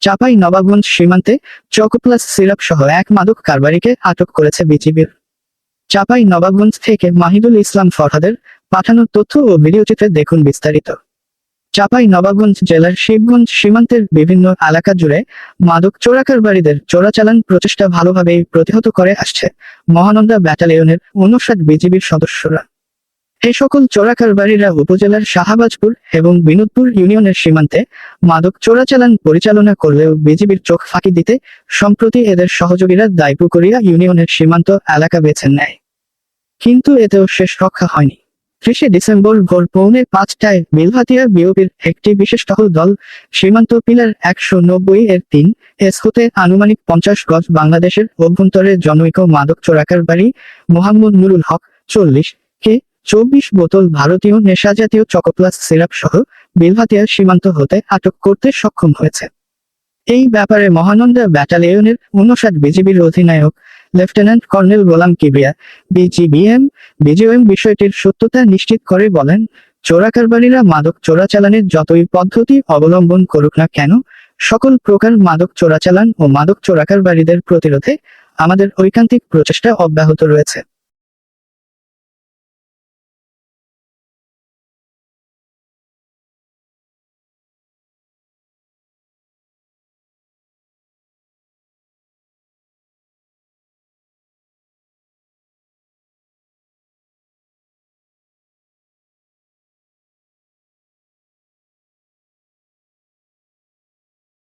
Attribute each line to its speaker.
Speaker 1: চাঁপাই নবাবগঞ্জ সীমান্তে চকোপ্লাস সিরাপ সহ এক মাদক কারবারিকে আটক করেছে বিজিবির। চাঁপাই নবাবগঞ্জ থেকে মাহিদুল ইসলাম ফরহাদের পাঠানো তথ্য ও ভিডিওচিত্রে দেখুন বিস্তারিত। চাঁপাই নবাবগঞ্জ জেলার শিবগঞ্জ সীমান্তের বিভিন্ন এলাকা জুড়ে মাদক চোরাকারবারিদের চোরাচালান প্রচেষ্টা ভালোভাবেই প্রতিহত করে আসছে মহানন্দা ব্যাটালিয়নের ৫৯ বিজিবির সদস্যরা। এই সকল চোরাকারবারিরা উপজেলার শাহবাজপুর এবং বিনোদপুর ইউনিয়নের সীমান্তে মাদক চোরাচালান পরিচালনা করলেও বিজিবির চোখ ফাঁকি দিতে সম্প্রতি এদের সহযোগীরা দাইপুকুরিয়া ইউনিয়নের সীমান্ত এলাকা বেছে নেয়। কিন্তু এতেও শেষ রক্ষা হয়নি। ৩০ ডিসেম্বর ভোর ৪:৫টায় বিলভাতিয়া বিওপির একটি বিশেষ টহল দল সীমান্ত পিলার ১৯০-৩ হতে আনুমানিক ৫০ গজ বাংলাদেশের অভ্যন্তরে জনৈক মাদক চোরাকারবারি মোহাম্মদ নুরুল হক ৪০ কে ২৪ বোতল ভারতীয় নেশাজাতীয় চকোপ্লাস সিরাপ সহ বিলভাতিয়া সীমান্ত হতে আটক করতে সক্ষম হয়েছে। এই ব্যাপারে মহানন্দা ব্যাটালিয়নের ৫৯ বিজিবির অধিনায়ক লেফটেন্যান্ট কর্নেল গোলাম কিবরিয়া বিজিএম বিষয়টির সত্যতা নিশ্চিত করে বলেন, চোরাকারবারিরা মাদক চোরাচালানের যতই পদ্ধতি অবলম্বন করুক না কেন, সকল প্রকার মাদক চোরাচালান ও মাদক চোরাকারবারিদের প্রতিরোধে আমাদের ঐকান্তিক প্রচেষ্টা অব্যাহত রয়েছে।